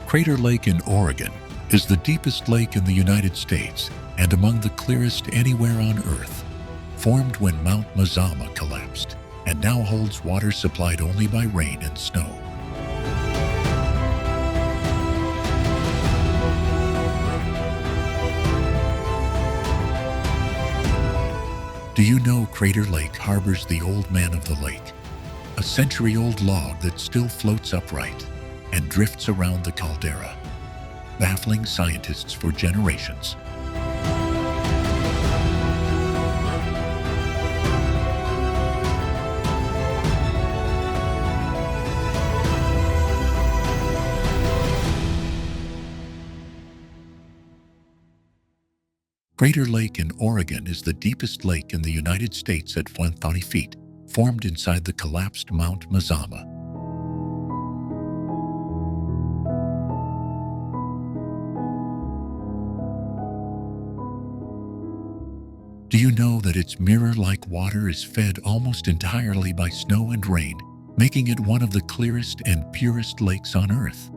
Crater Lake in Oregon is the deepest lake in the United States and among the clearest anywhere on Earth, formed when Mount Mazama collapsed and now holds water supplied only by rain and snow. Do you know Crater Lake harbors the Old Man of the Lake, a century-old log that still floats upright and drifts around the caldera, baffling scientists for generations? Crater Lake in Oregon is the deepest lake in the United States at 130 feet, formed inside the collapsed Mount Mazama. Do you know that its mirror-like water is fed almost entirely by snow and rain, making it one of the clearest and purest lakes on Earth?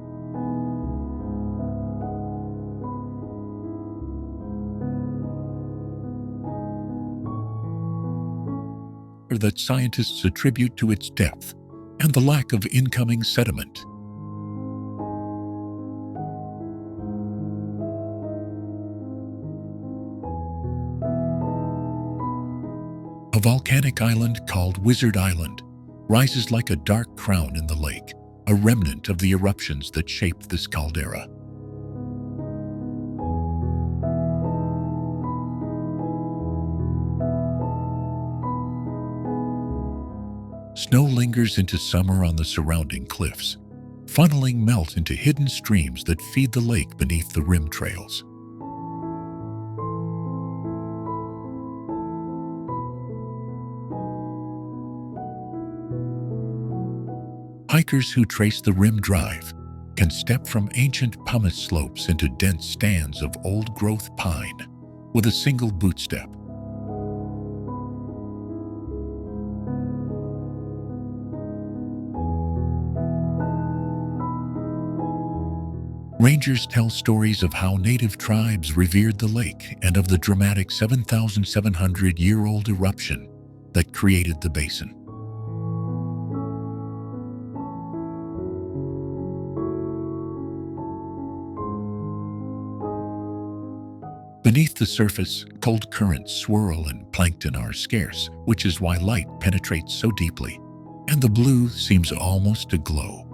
That scientists attribute to its depth and the lack of incoming sediment. A volcanic island called Wizard Island rises like a dark crown in the lake, a remnant of the eruptions that shaped this caldera. Snow lingers into summer on the surrounding cliffs, funneling melt into hidden streams that feed the lake beneath the rim trails. Hikers who trace the rim drive can step from ancient pumice slopes into dense stands of old-growth pine with a single boot step. Rangers tell stories of how native tribes revered the lake and of the dramatic 7,700-year-old eruption that created the basin. Beneath the surface, cold currents swirl and plankton are scarce, which is why light penetrates so deeply, and the blue seems almost to glow.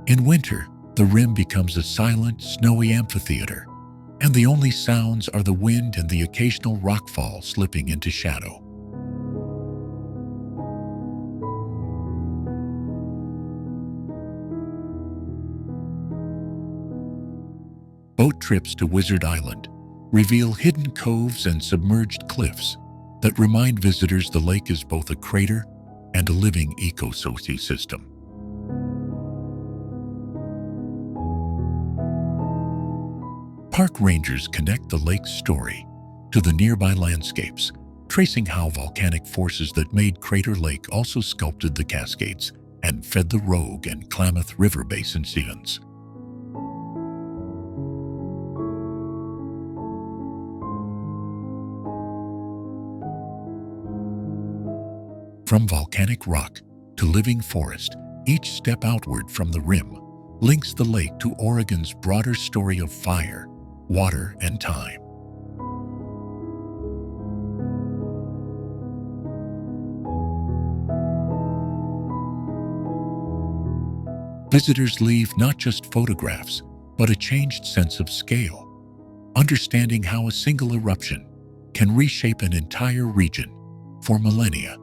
In winter, the rim becomes a silent, snowy amphitheater, and the only sounds are the wind and the occasional rockfall slipping into shadow. Boat trips to Wizard Island reveal hidden coves and submerged cliffs that remind visitors the lake is both a crater and a living ecosystem. Park rangers connect the lake's story to the nearby landscapes, tracing how volcanic forces that made Crater Lake also sculpted the Cascades and fed the Rogue and Klamath River basins. From volcanic rock to living forest, each step outward from the rim links the lake to Oregon's broader story of fire, water, and time. Visitors leave not just photographs, but a changed sense of scale, understanding how a single eruption can reshape an entire region for millennia.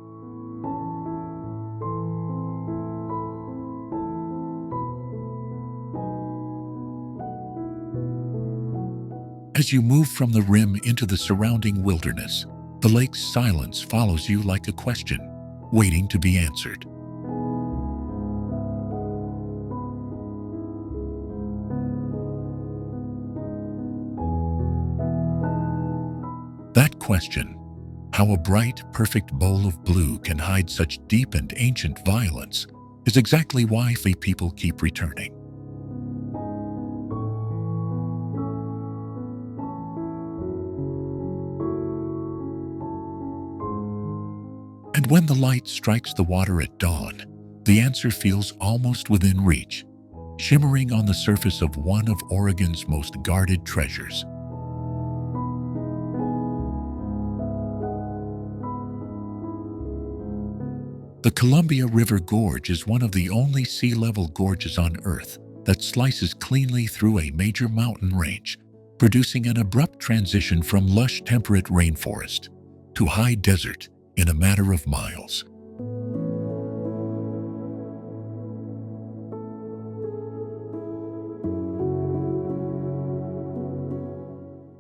As you move from the rim into the surrounding wilderness, the lake's silence follows you like a question, waiting to be answered. That question, How a bright, perfect bowl of blue can hide such deep and ancient violence is exactly why people keep returning. And when the light strikes the water at dawn, the answer feels almost within reach, shimmering on the surface of one of Oregon's most guarded treasures. The Columbia River Gorge is one of the only sea-level gorges on Earth that slices cleanly through a major mountain range, producing an abrupt transition from lush temperate rainforest to high desert in a matter of miles.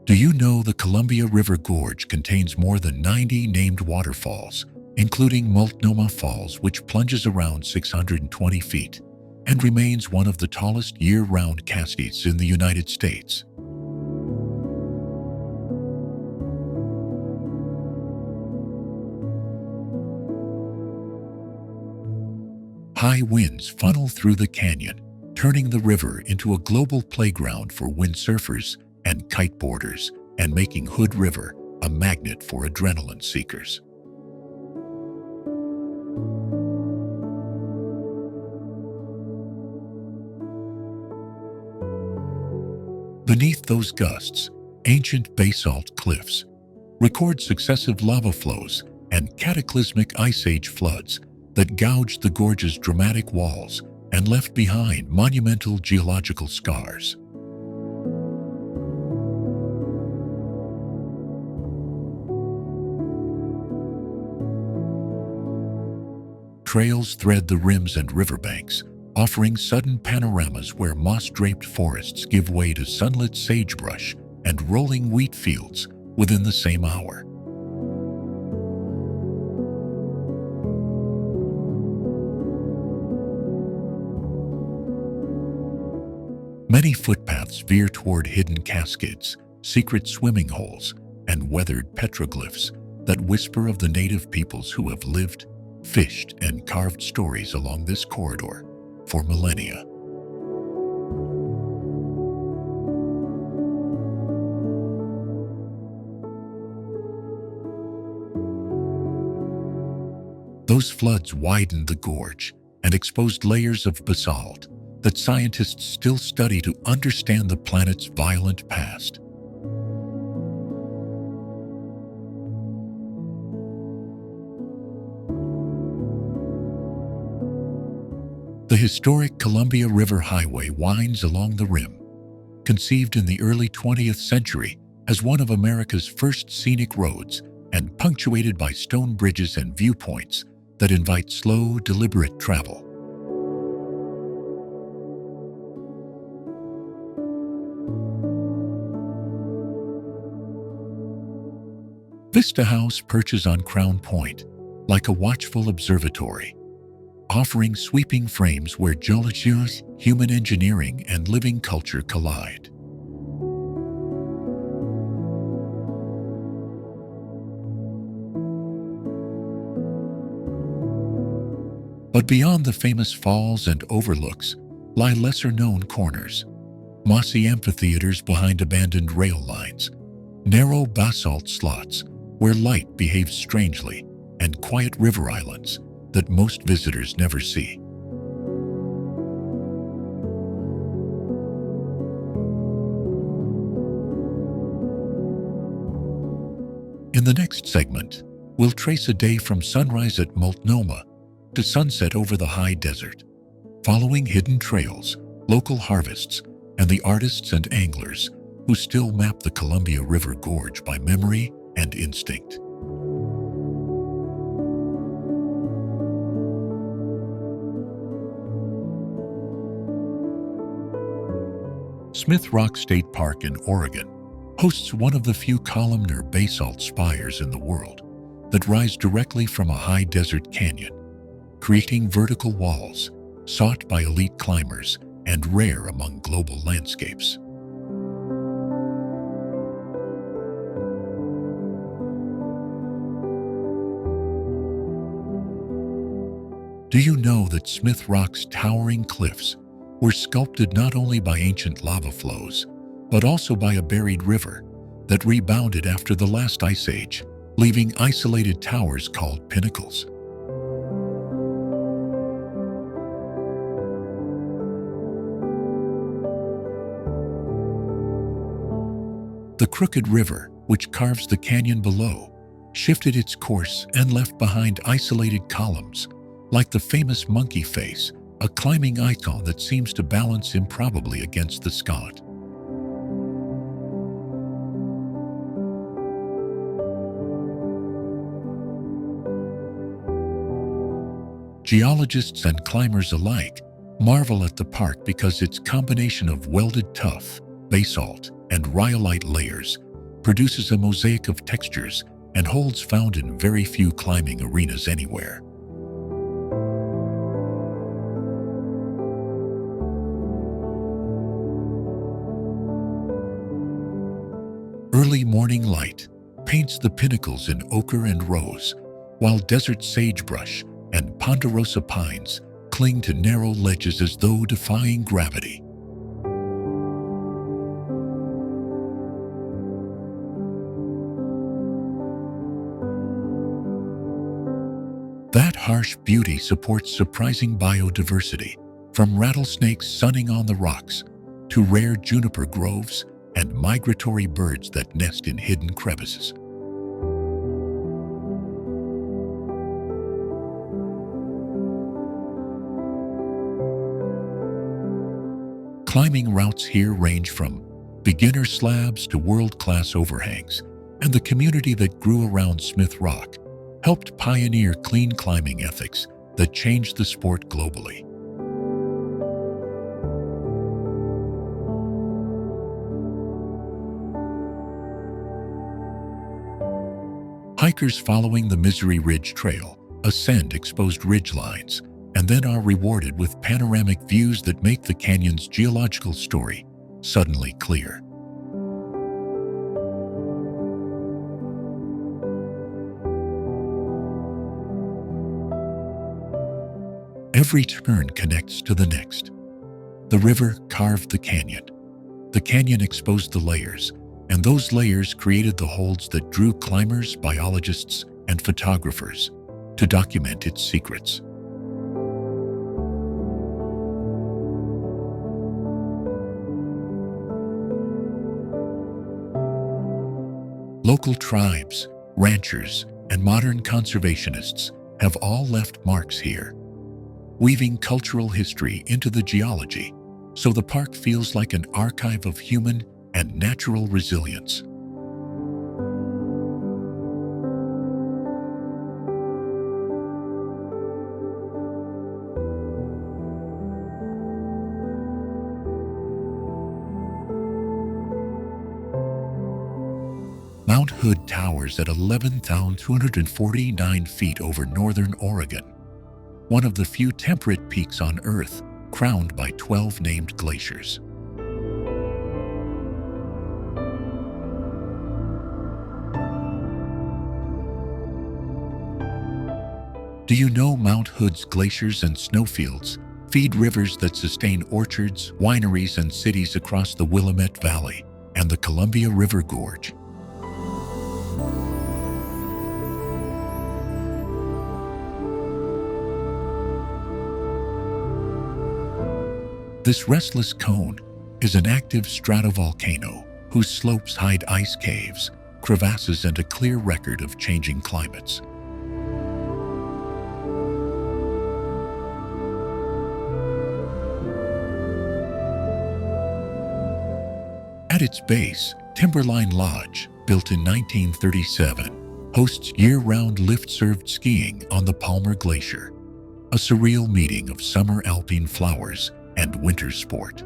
Do you know the Columbia River Gorge contains more than 90 named waterfalls, including Multnomah Falls, which plunges around 620 feet and remains one of the tallest year-round cascades in the United States? High winds funnel through the canyon, turning the river into a global playground for windsurfers and kiteboarders, and making Hood River a magnet for adrenaline seekers. Beneath those gusts, ancient basalt cliffs record successive lava flows and cataclysmic ice age floods that gouged the gorge's dramatic walls and left behind monumental geological scars. Trails thread the rims and riverbanks, offering sudden panoramas where moss-draped forests give way to sunlit sagebrush and rolling wheat fields within the same hour. Many footpaths veer toward hidden cascades, secret swimming holes, and weathered petroglyphs that whisper of the native peoples who have lived, fished, and carved stories along this corridor for millennia. Those floods widened the gorge and exposed layers of basalt that scientists still study to understand the planet's violent past. The historic Columbia River Highway winds along the rim, conceived in the early 20th century as one of America's first scenic roads and punctuated by stone bridges and viewpoints that invite slow, deliberate travel. Vista House perches on Crown Point like a watchful observatory, offering sweeping frames where geology, human engineering, and living culture collide. But beyond the famous falls and overlooks lie lesser-known corners, mossy amphitheaters behind abandoned rail lines, narrow basalt slots where light behaves strangely, and quiet river islands that most visitors never see. In the next segment, we'll trace a day from sunrise at Multnomah to sunset over the high desert, following hidden trails, local harvests, and the artists and anglers who still map the Columbia River Gorge by memory and instinct. Smith Rock State Park in Oregon hosts one of the few columnar basalt spires in the world that rise directly from a high desert canyon, creating vertical walls sought by elite climbers and rare among global landscapes. Do you know that Smith Rock's towering cliffs were sculpted not only by ancient lava flows, but also by a buried river that rebounded after the last ice age, leaving isolated towers called pinnacles? The Crooked River, which carves the canyon below, shifted its course and left behind isolated columns, like the famous monkey face, a climbing icon that seems to balance improbably against the sconce. Geologists and climbers alike marvel at the park because its combination of welded tuff, basalt, and rhyolite layers produces a mosaic of textures and holds found in very few climbing arenas anywhere. Early morning light paints the pinnacles in ochre and rose, while desert sagebrush and ponderosa pines cling to narrow ledges as though defying gravity. That harsh beauty supports surprising biodiversity, from rattlesnakes sunning on the rocks to rare juniper groves and migratory birds that nest in hidden crevices. Climbing routes here range from beginner slabs to world-class overhangs, and the community that grew around Smith Rock helped pioneer clean climbing ethics that changed the sport globally. Hikers following the Misery Ridge Trail ascend exposed ridgelines and then are rewarded with panoramic views that make the canyon's geological story suddenly clear. Every turn connects to the next. The river carved the canyon exposed the layers, and those layers created the holds that drew climbers, biologists, and photographers to document its secrets. Local tribes, ranchers, and modern conservationists have all left marks here, weaving cultural history into the geology, so the park feels like an archive of human and natural resilience. Mount Hood towers at 11,249 feet over northern Oregon, one of the few temperate peaks on Earth, crowned by 12 named glaciers. Do you know Mount Hood's glaciers and snowfields feed rivers that sustain orchards, wineries, and cities across the Willamette Valley and the Columbia River Gorge? This restless cone is an active stratovolcano whose slopes hide ice caves, crevasses, and a clear record of changing climates. At its base, Timberline Lodge, built in 1937, hosts year-round lift-served skiing on the Palmer Glacier, a surreal meeting of summer alpine flowers and winter sport.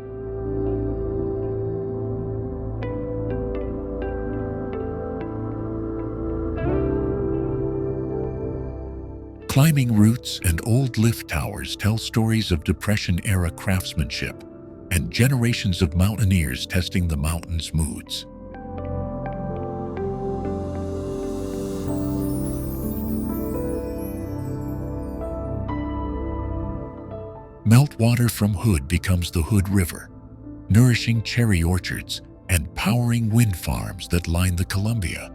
Climbing routes and old lift towers tell stories of Depression-era craftsmanship and generations of mountaineers testing the mountain's moods. Meltwater from Hood becomes the Hood River, nourishing cherry orchards and powering wind farms that line the Columbia.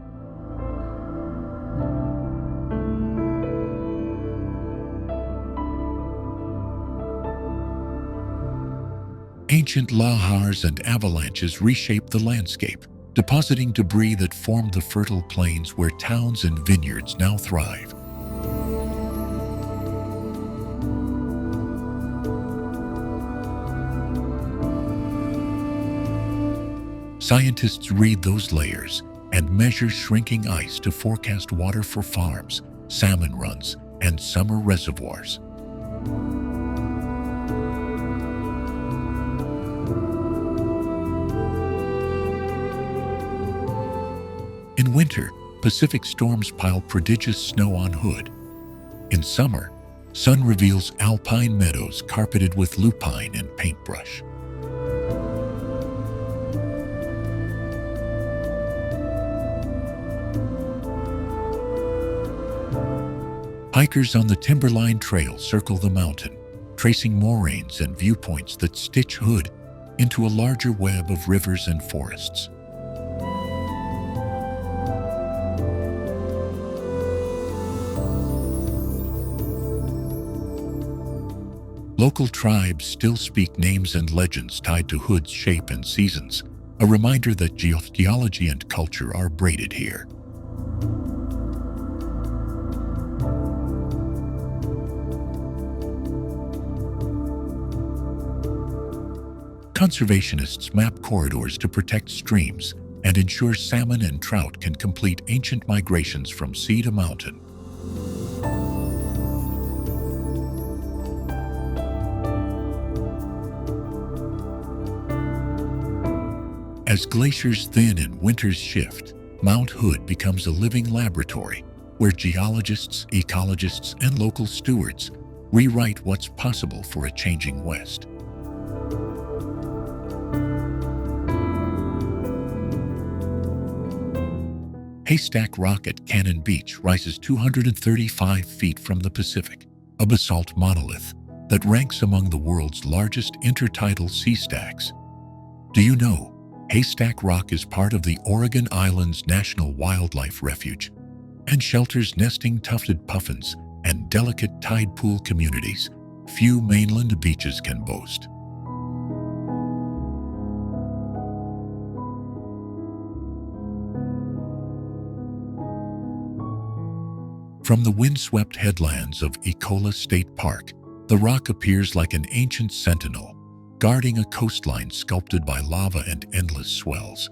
Ancient lahars and avalanches reshape the landscape, depositing debris that formed the fertile plains where towns and vineyards now thrive. Scientists read those layers and measure shrinking ice to forecast water for farms, salmon runs, and summer reservoirs. In winter, Pacific storms pile prodigious snow on Hood. In summer, sun reveals alpine meadows carpeted with lupine and paintbrush. Hikers on the Timberline Trail circle the mountain, tracing moraines and viewpoints that stitch Hood into a larger web of rivers and forests. Local tribes still speak names and legends tied to Hood's shape and seasons, a reminder that geology and culture are braided here. Conservationists map corridors to protect streams and ensure salmon and trout can complete ancient migrations from sea to mountain. As glaciers thin and winters shift, Mount Hood becomes a living laboratory where geologists, ecologists, and local stewards rewrite what's possible for a changing West. Haystack Rock at Cannon Beach rises 235 feet from the Pacific, a basalt monolith that ranks among the world's largest intertidal sea stacks. Do you know Haystack Rock is part of the Oregon Islands National Wildlife Refuge and shelters nesting tufted puffins and delicate tide pool communities few mainland beaches can boast. From the windswept headlands of Ecola State Park, the rock appears like an ancient sentinel, guarding a coastline sculpted by lava and endless swells.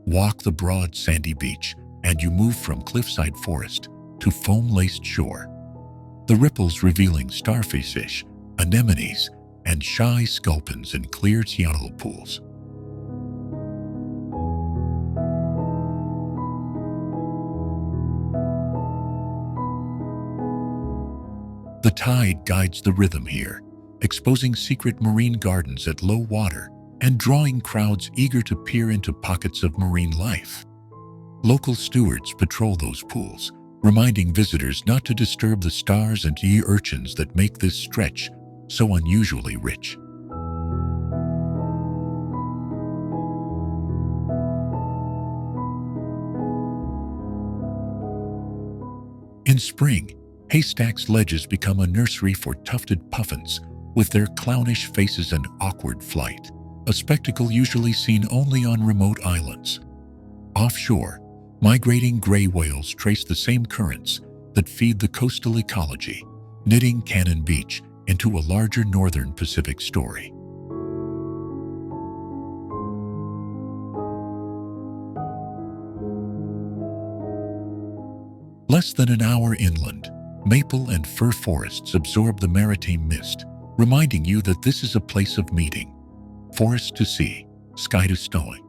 Walk the broad sandy beach, and you move from cliffside forest to foam-laced shore, the ripples revealing starfish, anemones, and shy sculpins in clear tidal pools. The tide guides the rhythm here, exposing secret marine gardens at low water and drawing crowds eager to peer into pockets of marine life. Local stewards patrol those pools, reminding visitors not to disturb the stars and sea urchins that make this stretch so unusually rich. In spring, Haystack's ledges become a nursery for tufted puffins with their clownish faces and awkward flight, a spectacle usually seen only on remote islands. Offshore, migrating gray whales trace the same currents that feed the coastal ecology, knitting Cannon Beach into a larger northern Pacific story. Less than an hour inland, maple and fir forests absorb the maritime mist, reminding you that this is a place of meeting. Forest to sea, sky to stone.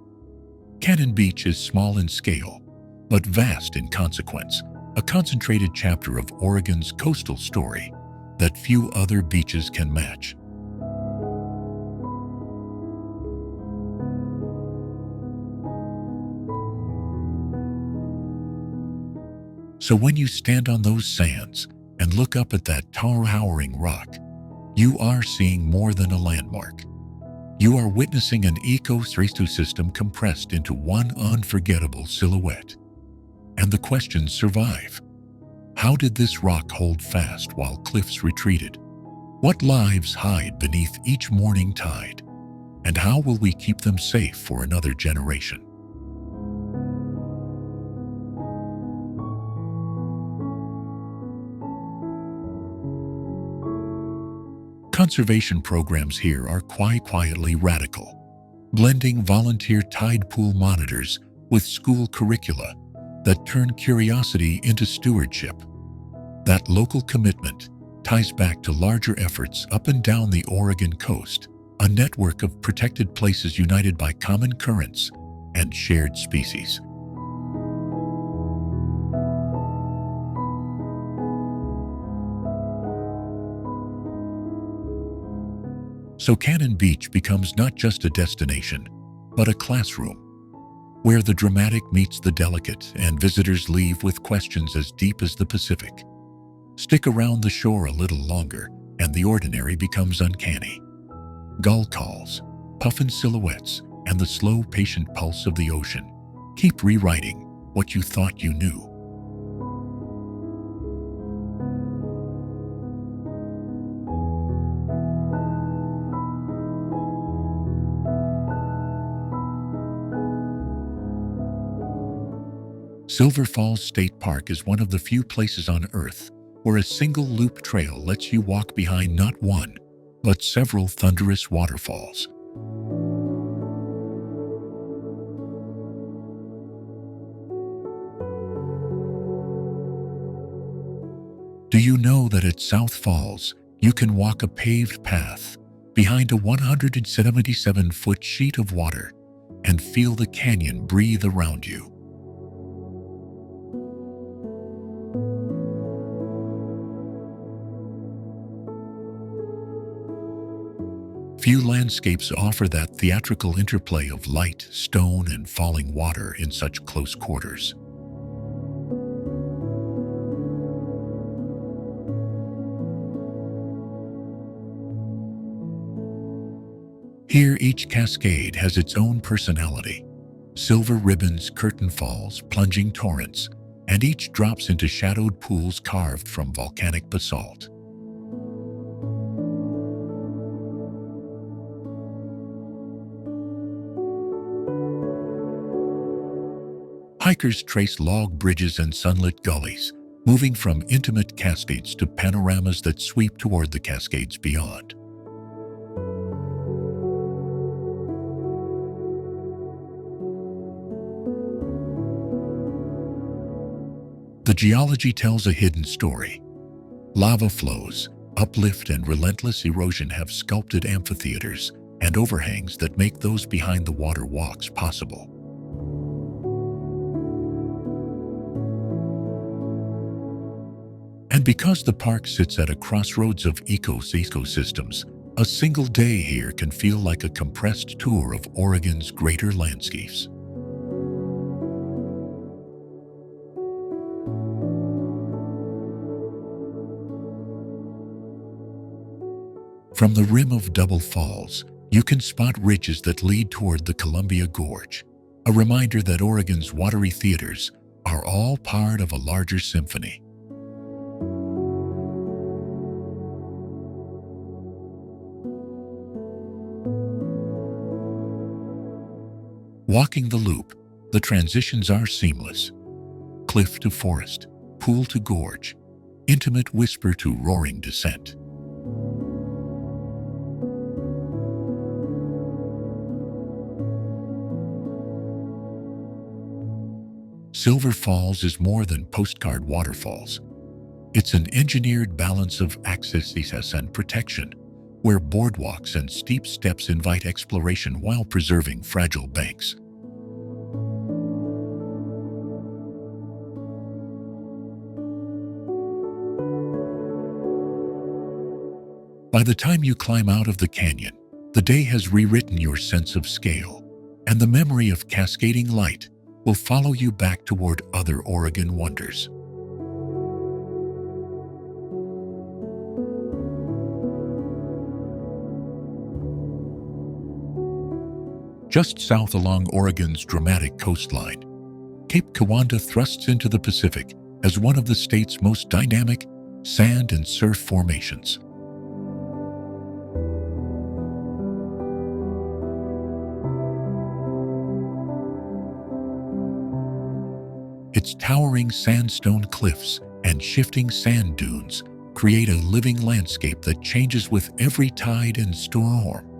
Cannon Beach is small in scale, but vast in consequence, a concentrated chapter of Oregon's coastal story that few other beaches can match. So when you stand on those sands and look up at that towering rock, You are seeing more than a landmark. You are witnessing an ecosystem compressed into one unforgettable silhouette. And the questions survive. How did this rock hold fast while cliffs retreated? What lives hide beneath each morning tide? And how will we keep them safe for another generation? Conservation programs here are quietly radical, blending volunteer tide pool monitors with school curricula that turn curiosity into stewardship. That local commitment ties back to larger efforts up and down the Oregon coast, a network of protected places united by common currents and shared species. So Cannon Beach becomes not just a destination, but a classroom, where the dramatic meets the delicate and visitors leave with questions as deep as the Pacific. Stick around the shore a little longer, and the ordinary becomes uncanny. Gull calls, puffin silhouettes, and the slow, patient pulse of the ocean keep rewriting what you thought you knew. Silver Falls State Park is one of the few places on Earth where a single loop trail lets you walk behind not one, but several thunderous waterfalls. Do you know that at South Falls, you can walk a paved path behind a 177-foot sheet of water and feel the canyon breathe around you? Few landscapes offer that theatrical interplay of light, stone, and falling water in such close quarters. Here, each cascade has its own personality. Silver ribbons, curtain falls, plunging torrents, and each drops into shadowed pools carved from volcanic basalt. Hikers trace log bridges and sunlit gullies, moving from intimate cascades to panoramas that sweep toward the cascades beyond. The geology tells a hidden story. Lava flows, uplift, and relentless erosion have sculpted amphitheaters and overhangs that make those behind the water walks possible. And because the park sits at a crossroads of ecosystems, a single day here can feel like a compressed tour of Oregon's greater landscapes. From the rim of Double Falls, you can spot ridges that lead toward the Columbia Gorge, a reminder that Oregon's watery theaters are all part of a larger symphony. Walking the loop, the transitions are seamless. Cliff to forest, pool to gorge, intimate whisper to roaring descent. Silver Falls is more than postcard waterfalls. It's an engineered balance of access and protection, where boardwalks and steep steps invite exploration while preserving fragile banks. By the time you climb out of the canyon, the day has rewritten your sense of scale, and the memory of cascading light will follow you back toward other Oregon wonders. Just south along Oregon's dramatic coastline, Cape Kiwanda thrusts into the Pacific as one of the state's most dynamic sand and surf formations. Its towering sandstone cliffs and shifting sand dunes create a living landscape that changes with every tide and storm.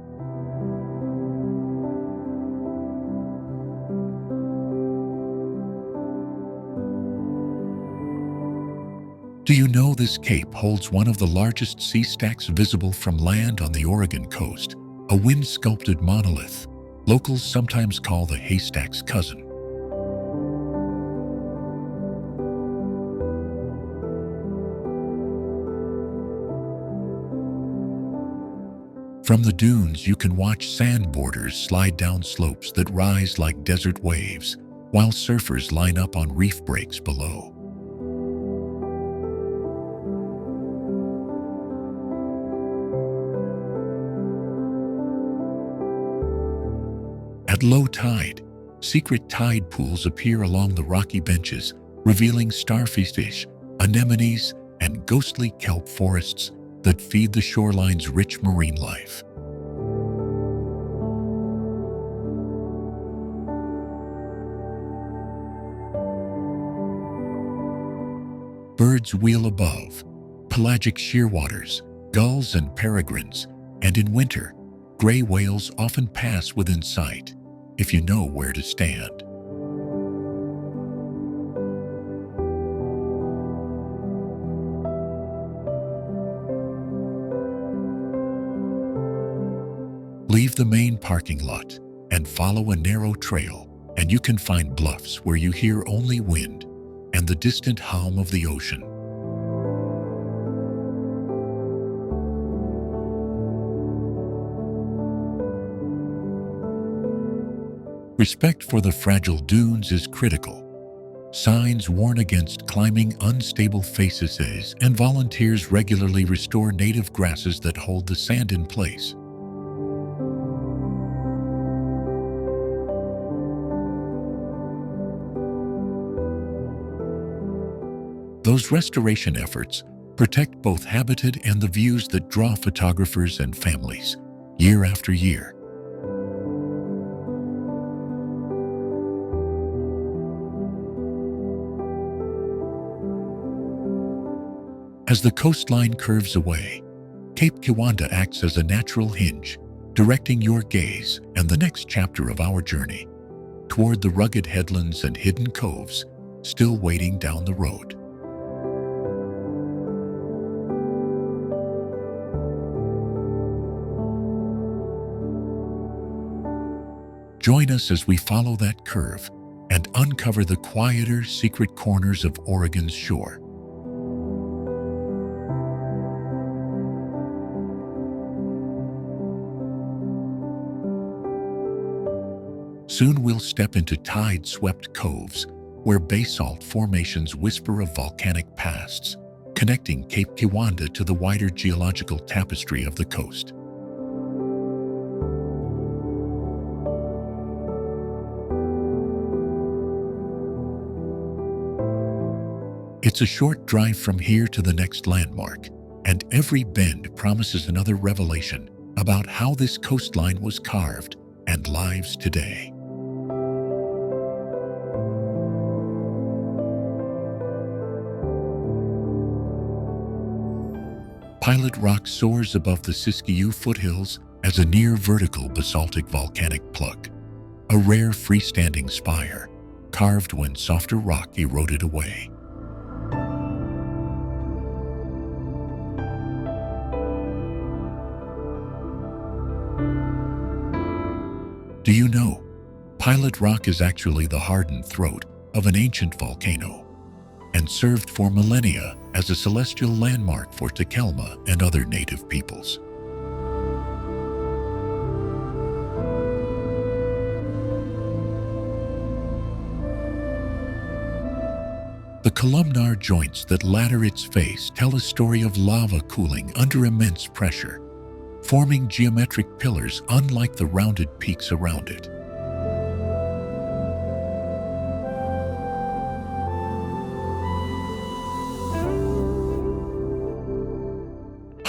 Do you know this cape holds one of the largest sea stacks visible from land on the Oregon coast, a wind-sculpted monolith locals sometimes call the haystack's cousin? From the dunes, you can watch sand borders slide down slopes that rise like desert waves, while surfers line up on reef breaks below. At low tide, secret tide pools appear along the rocky benches, revealing starfish, anemones, and ghostly kelp forests that feed the shoreline's rich marine life. Birds wheel above, pelagic shearwaters, gulls and peregrines, and in winter, gray whales often pass within sight, if you know where to stand. Leave the main parking lot and follow a narrow trail, and you can find bluffs where you hear only wind and the distant hum of the ocean. Respect for the fragile dunes is critical. Signs warn against climbing unstable faces, and volunteers regularly restore native grasses that hold the sand in place. Those restoration efforts protect both habitat and the views that draw photographers and families year after year. As the coastline curves away, Cape Kiwanda acts as a natural hinge, directing your gaze and the next chapter of our journey toward the rugged headlands and hidden coves still waiting down the road. Join us as we follow that curve and uncover the quieter, secret corners of Oregon's shore. Soon we'll step into tide-swept coves where basalt formations whisper of volcanic pasts, connecting Cape Kiwanda to the wider geological tapestry of the coast. It's a short drive from here to the next landmark, and every bend promises another revelation about how this coastline was carved and lives today. Pilot Rock soars above the Siskiyou foothills as a near-vertical basaltic volcanic plug, a rare freestanding spire carved when softer rock eroded away. Do you know, Pilot Rock is actually the hardened throat of an ancient volcano and served for millennia as a celestial landmark for Takelma and other native peoples. The columnar joints that ladder its face tell a story of lava cooling under immense pressure, forming geometric pillars unlike the rounded peaks around it.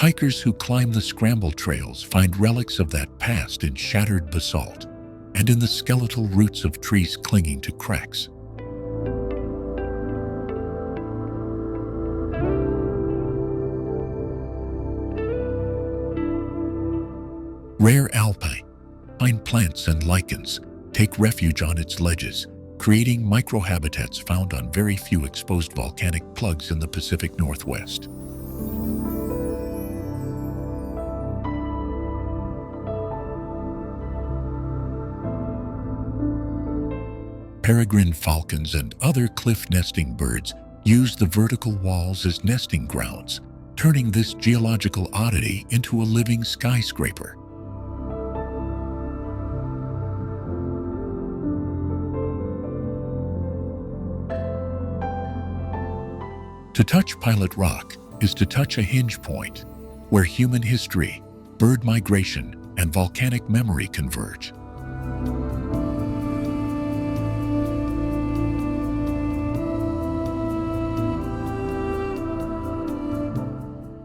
Hikers who climb the scramble trails find relics of that past in shattered basalt and in the skeletal roots of trees clinging to cracks. Rare alpine plants and lichens take refuge on its ledges, creating microhabitats found on very few exposed volcanic plugs in the Pacific Northwest. Peregrine falcons and other cliff-nesting birds use the vertical walls as nesting grounds, turning this geological oddity into a living skyscraper. To touch Pilot Rock is to touch a hinge point where human history, bird migration, and volcanic memory converge.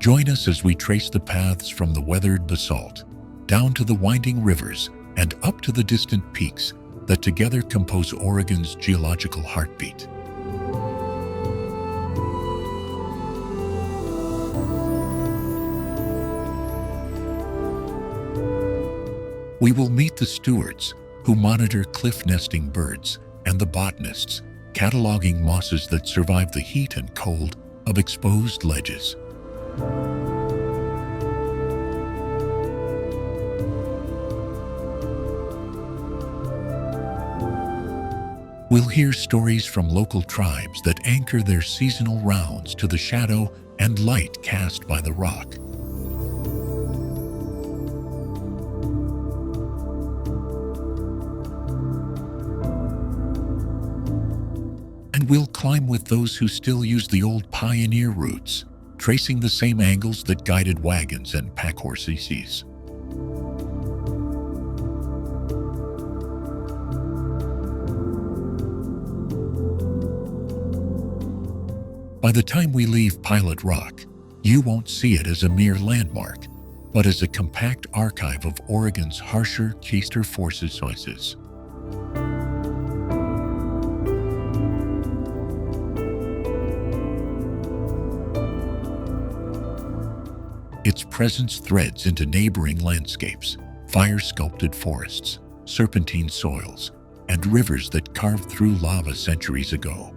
Join us as we trace the paths from the weathered basalt down to the winding rivers and up to the distant peaks that together compose Oregon's geological heartbeat. We will meet the stewards who monitor cliff-nesting birds and the botanists cataloging mosses that survive the heat and cold of exposed ledges. We'll hear stories from local tribes that anchor their seasonal rounds to the shadow and light cast by the rock. And we'll climb with those who still use the old pioneer routes, tracing the same angles that guided wagons and pack horses. By the time we leave Pilot Rock, you won't see it as a mere landmark, but as a compact archive of Oregon's harsher, keister forces choices. Its presence threads into neighboring landscapes, fire-sculpted forests, serpentine soils, and rivers that carved through lava centuries ago.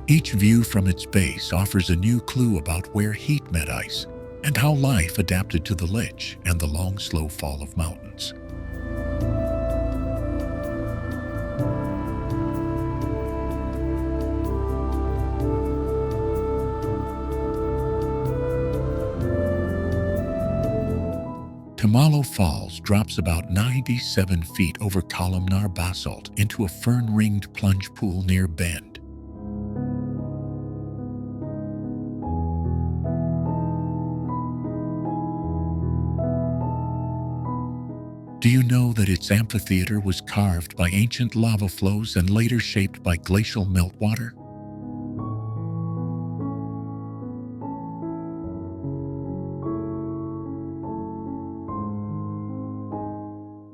Each view from its base offers a new clue about where heat met ice and how life adapted to the ledge and the long, slow fall of mountains. Tumalo Falls drops about 97 feet over columnar basalt into a fern-ringed plunge pool near Bandon. Do you know that its amphitheater was carved by ancient lava flows and later shaped by glacial meltwater?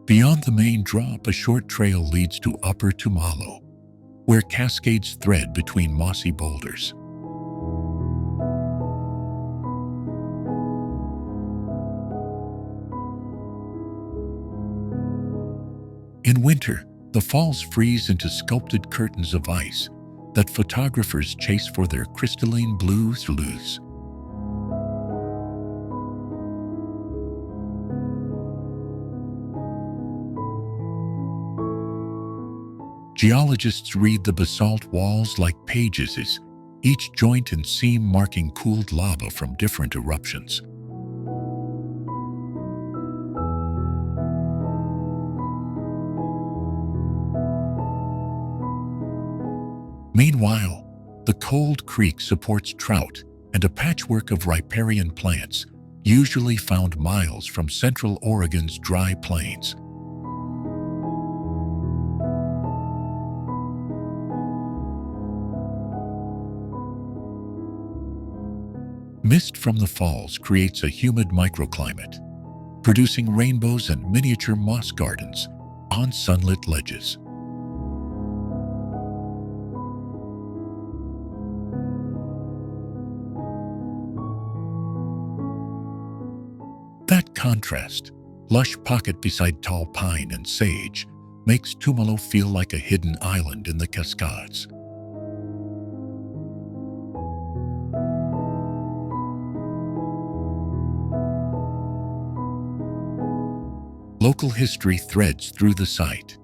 Beyond the main drop, a short trail leads to Upper Tumalo, where cascades thread between mossy boulders. In winter, the falls freeze into sculpted curtains of ice that photographers chase for their crystalline blue hues. Geologists read the basalt walls like pages, each joint and seam marking cooled lava from different eruptions. Meanwhile, the cold creek supports trout and a patchwork of riparian plants, usually found miles from central Oregon's dry plains. Mist from the falls creates a humid microclimate, producing rainbows and miniature moss gardens on sunlit ledges. That contrast, lush pocket beside tall pine and sage, makes Tumalo feel like a hidden island in the Cascades. Local history threads through the site.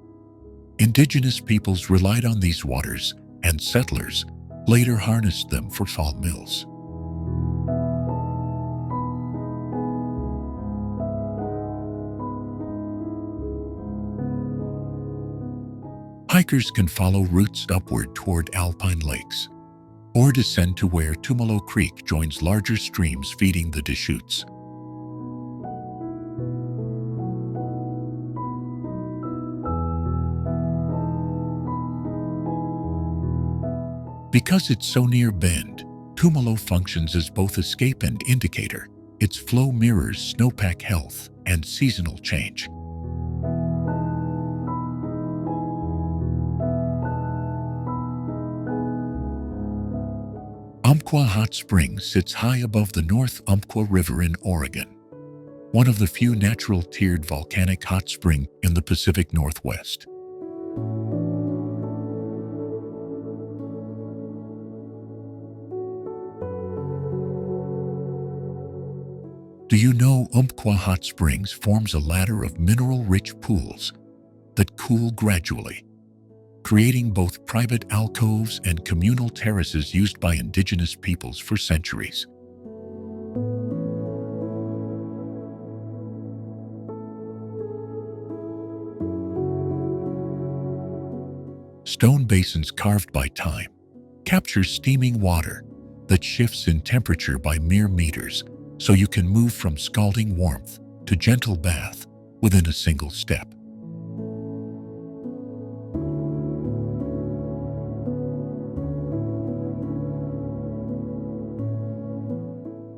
Indigenous peoples relied on these waters, and settlers later harnessed them for salt mills. Hikers can follow routes upward toward alpine lakes, or descend to where Tumalo Creek joins larger streams feeding the Deschutes. Because it's so near Bend, Tumalo functions as both escape and indicator. Its flow mirrors snowpack health and seasonal change. Umpqua Hot Springs sits high above the North Umpqua River in Oregon, one of the few natural tiered volcanic hot springs in the Pacific Northwest. Do you know Umpqua Hot Springs forms a ladder of mineral-rich pools that cool gradually, creating both private alcoves and communal terraces used by indigenous peoples for centuries. Stone basins carved by time capture steaming water that shifts in temperature by mere meters, so you can move from scalding warmth to gentle bath within a single step.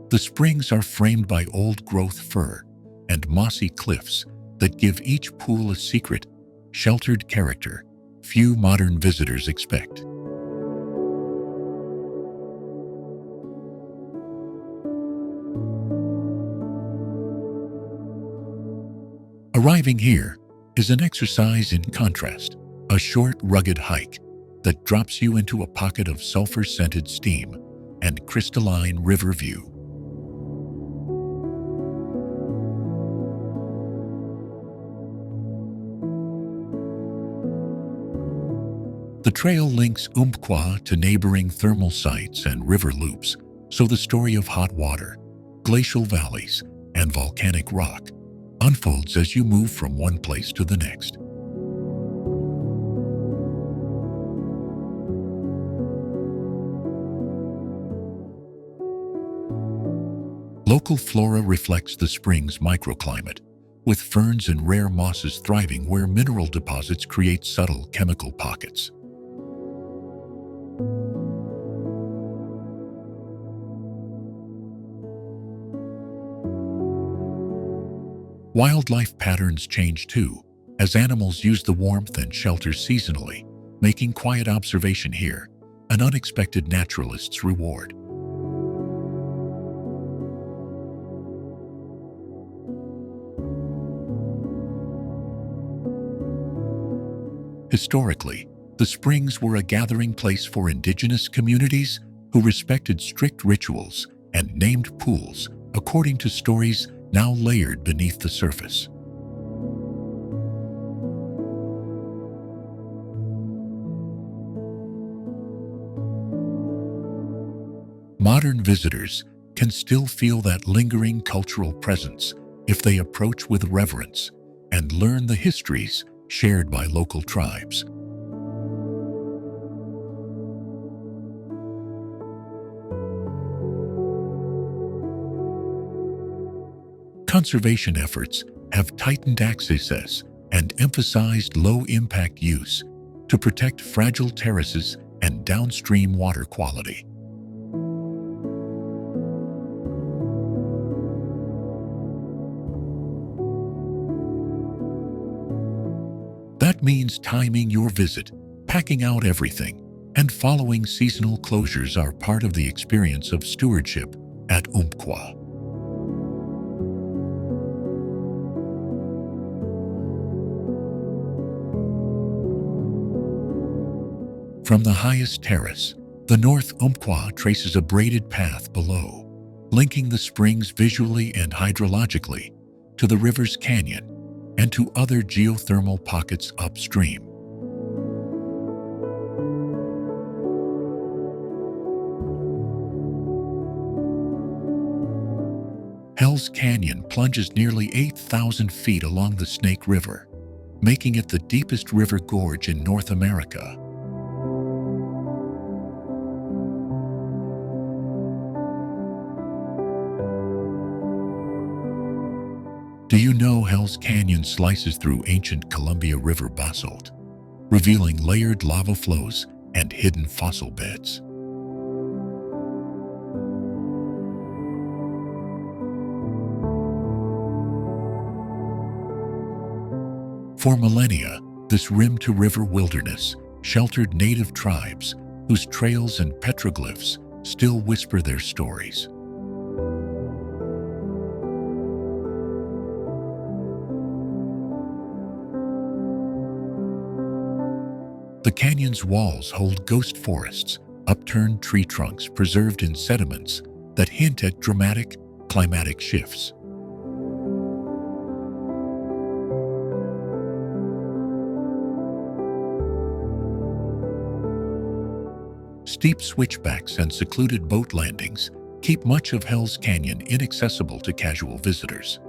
The springs are framed by old-growth fir and mossy cliffs that give each pool a secret, sheltered character few modern visitors expect. Arriving here is an exercise in contrast, a short, rugged hike that drops you into a pocket of sulfur-scented steam and crystalline river view. The trail links Umpqua to neighboring thermal sites and river loops, so the story of hot water, glacial valleys, and volcanic rock unfolds as you move from one place to the next. Local flora reflects the spring's microclimate, with ferns and rare mosses thriving where mineral deposits create subtle chemical pockets. Wildlife patterns change too, as animals use the warmth and shelter seasonally, making quiet observation here an unexpected naturalist's reward. Historically, the springs were a gathering place for indigenous communities who respected strict rituals and named pools according to stories now layered beneath the surface. Modern visitors can still feel that lingering cultural presence if they approach with reverence and learn the histories shared by local tribes. Conservation efforts have tightened access and emphasized low-impact use to protect fragile terraces and downstream water quality. That means timing your visit, packing out everything, and following seasonal closures are part of the experience of stewardship at Umpqua. From the highest terrace, the North Umpqua traces a braided path below, linking the springs visually and hydrologically to the river's canyon and to other geothermal pockets upstream. Hell's Canyon plunges nearly 8,000 feet along the Snake River, making it the deepest river gorge in North America. Do you know Hell's Canyon slices through ancient Columbia River basalt, revealing layered lava flows and hidden fossil beds? For millennia, this rim-to-river wilderness sheltered native tribes whose trails and petroglyphs still whisper their stories. The canyon's walls hold ghost forests, upturned tree trunks preserved in sediments that hint at dramatic climatic shifts. Steep switchbacks and secluded boat landings keep much of Hell's Canyon inaccessible to casual visitors.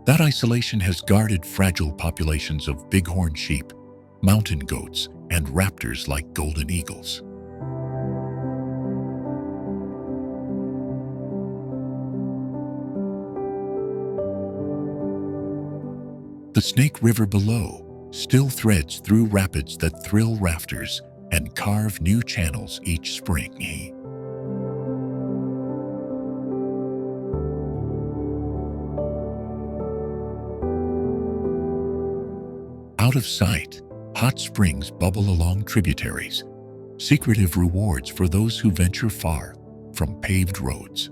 That isolation has guarded fragile populations of bighorn sheep, mountain goats, and raptors like golden eagles. The Snake River below still threads through rapids that thrill rafters and carve new channels each spring. Out of sight, hot springs bubble along tributaries, secretive rewards for those who venture far from paved roads.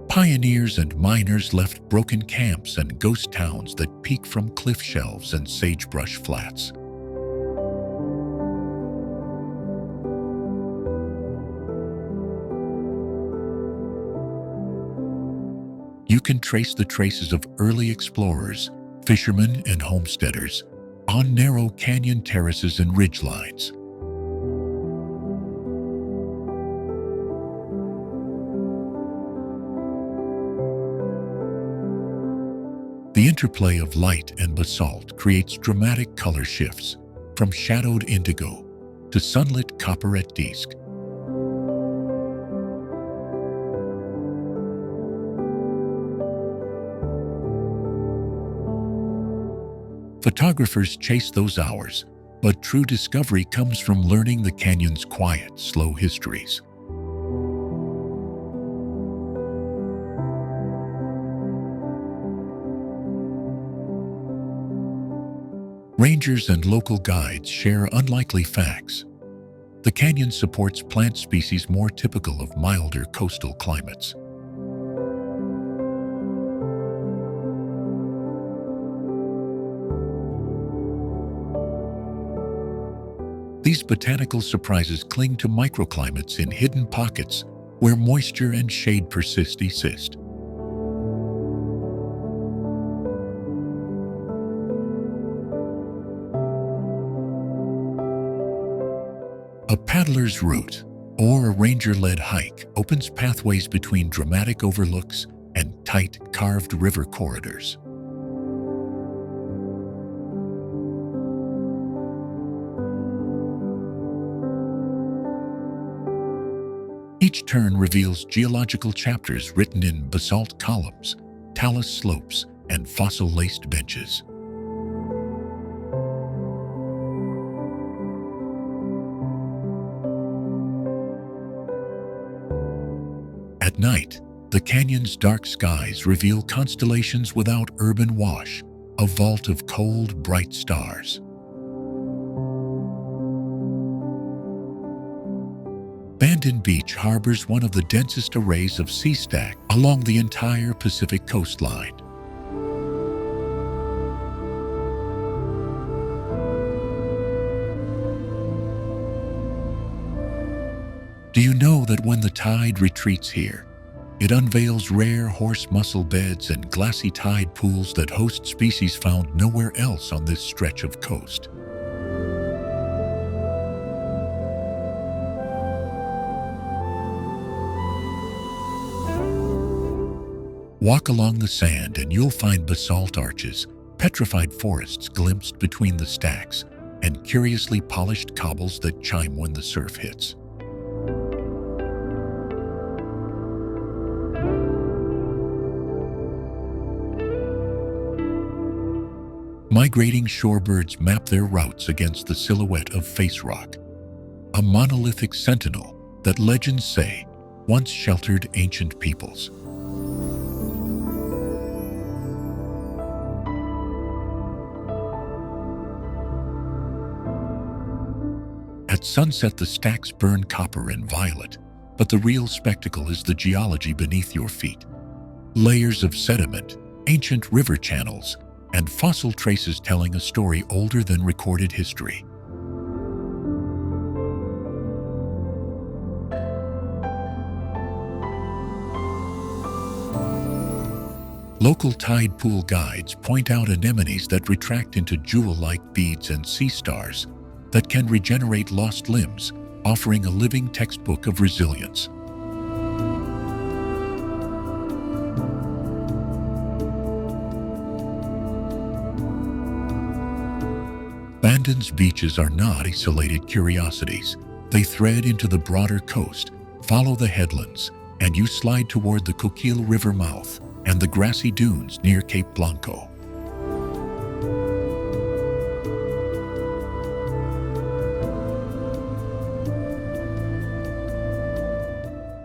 Pioneers and miners left broken camps and ghost towns that peek from cliff shelves and sagebrush flats. You can trace the traces of early explorers, fishermen, and homesteaders on narrow canyon terraces and ridgelines. The interplay of light and basalt creates dramatic color shifts, from shadowed indigo to sunlit copper at dusk. Photographers chase those hours, but true discovery comes from learning the canyon's quiet, slow histories. Rangers and local guides share unlikely facts. The canyon supports plant species more typical of milder coastal climates. These botanical surprises cling to microclimates in hidden pockets where moisture and shade persist. A paddler's route or a ranger-led hike opens pathways between dramatic overlooks and tight, carved river corridors. Each turn reveals geological chapters written in basalt columns, talus slopes, and fossil-laced benches. night, the canyon's dark skies reveal constellations without urban wash, a vault of cold, bright stars. Bandon Beach harbors one of the densest arrays of sea stacks along the entire Pacific coastline. Do you know that when the tide retreats here, it unveils rare horse mussel beds and glassy tide pools that host species found nowhere else on this stretch of coast? Walk along the sand and you'll find basalt arches, petrified forests glimpsed between the stacks, and curiously polished cobbles that chime when the surf hits. Migrating shorebirds map their routes against the silhouette of face rock, a monolithic sentinel that legends say once sheltered ancient peoples. At sunset, the stacks burn copper and violet, but the real spectacle is the geology beneath your feet. Layers of sediment, ancient river channels, and fossil traces telling a story older than recorded history. Local tide pool guides point out anemones that retract into jewel-like beads and sea stars that can regenerate lost limbs, offering a living textbook of resilience. Bandon's beaches are not isolated curiosities. They thread into the broader coast, follow the headlands, and you slide toward the Coquille River mouth and the grassy dunes near Cape Blanco.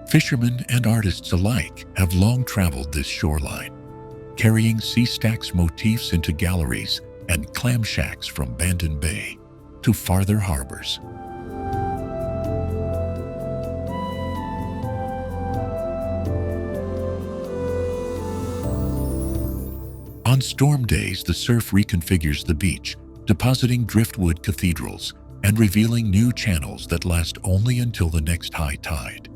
Fishermen and artists alike have long traveled this shoreline, carrying sea stacks motifs into galleries and clam shacks from Bandon Bay to farther harbors. On storm days, the surf reconfigures the beach, depositing driftwood cathedrals and revealing new channels that last only until the next high tide.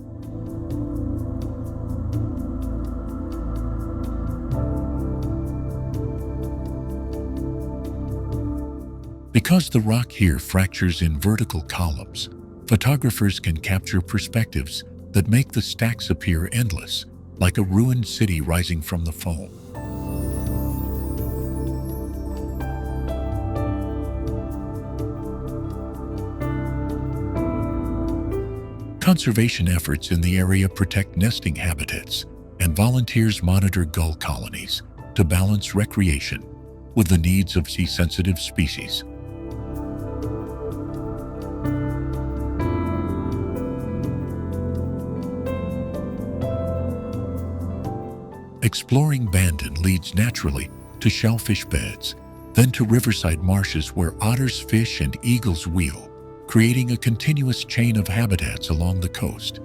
Because the rock here fractures in vertical columns, photographers can capture perspectives that make the stacks appear endless, like a ruined city rising from the foam. Conservation efforts in the area protect nesting habitats, and volunteers monitor gull colonies to balance recreation with the needs of sea-sensitive species. Exploring Bandon leads naturally to shellfish beds, then to riverside marshes where otters fish and eagles wheel, creating a continuous chain of habitats along the coast.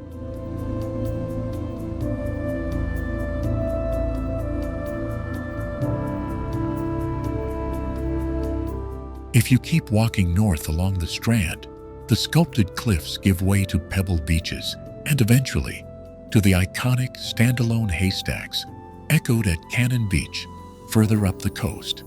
If you keep walking north along the strand, the sculpted cliffs give way to pebble beaches and eventually to the iconic standalone haystacks echoed at Cannon Beach, further up the coast.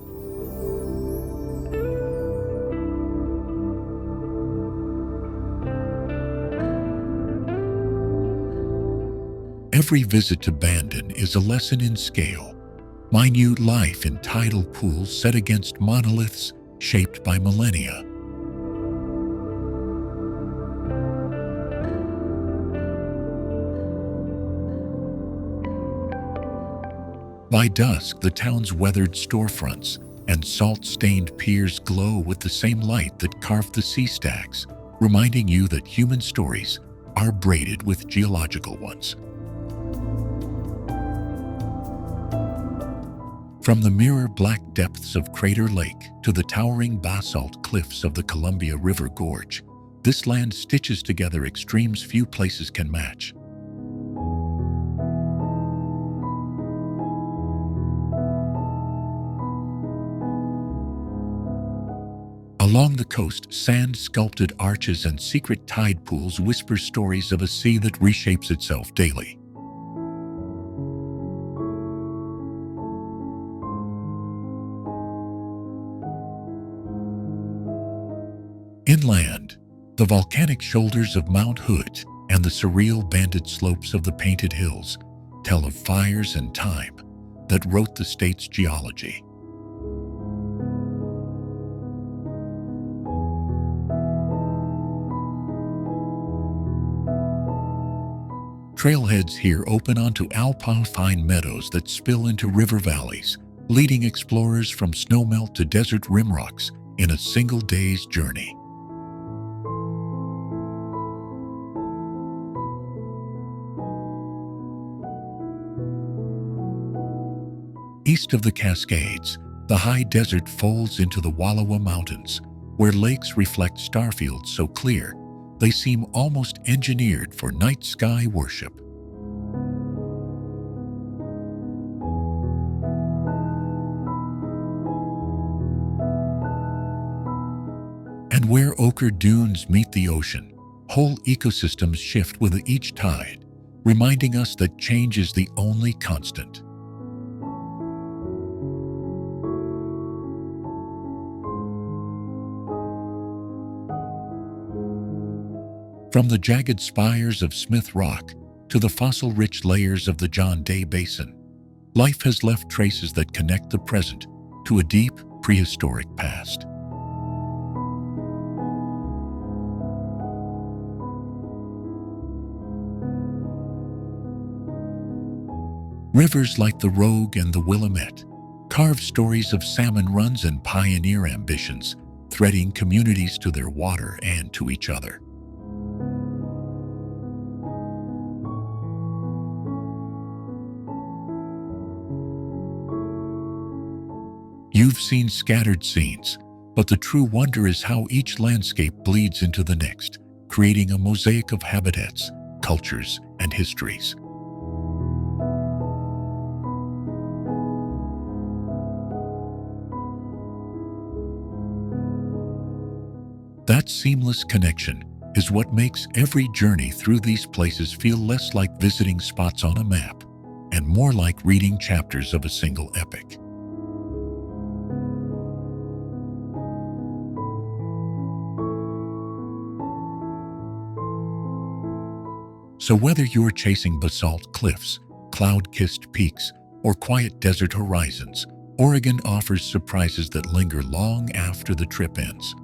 Every visit to Bandon is a lesson in scale, minute life in tidal pools set against monoliths shaped by millennia. By dusk, the town's weathered storefronts and salt-stained piers glow with the same light that carved the sea stacks, reminding you that human stories are braided with geological ones. From the mirror black depths of Crater Lake to the towering basalt cliffs of the Columbia River Gorge, this land stitches together extremes few places can match. Along the coast, sand-sculpted arches and secret tide pools whisper stories of a sea that reshapes itself daily. Inland, the volcanic shoulders of Mount Hood and the surreal banded slopes of the Painted Hills tell of fires and time that wrote the state's geology. Trailheads here open onto alpine meadows that spill into river valleys, leading explorers from snowmelt to desert rim rocks in a single day's journey. East of the Cascades, the high desert folds into the Wallowa Mountains, where lakes reflect starfields so clear they seem almost engineered for night sky worship. And where ochre dunes meet the ocean, whole ecosystems shift with each tide, reminding us that change is the only constant. From the jagged spires of Smith Rock to the fossil-rich layers of the John Day Basin, life has left traces that connect the present to a deep, prehistoric past. Rivers like the Rogue and the Willamette carve stories of salmon runs and pioneer ambitions, threading communities to their water and to each other. You've seen scattered scenes, but the true wonder is how each landscape bleeds into the next, creating a mosaic of habitats, cultures, and histories. That seamless connection is what makes every journey through these places feel less like visiting spots on a map and more like reading chapters of a single epic. So whether you're chasing basalt cliffs, cloud-kissed peaks, or quiet desert horizons, Oregon offers surprises that linger long after the trip ends.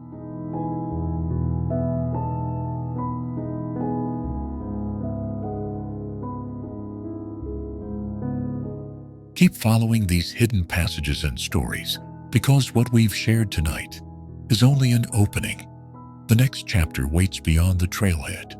Keep following these hidden passages and stories, because what we've shared tonight is only an opening. The next chapter waits beyond the trailhead.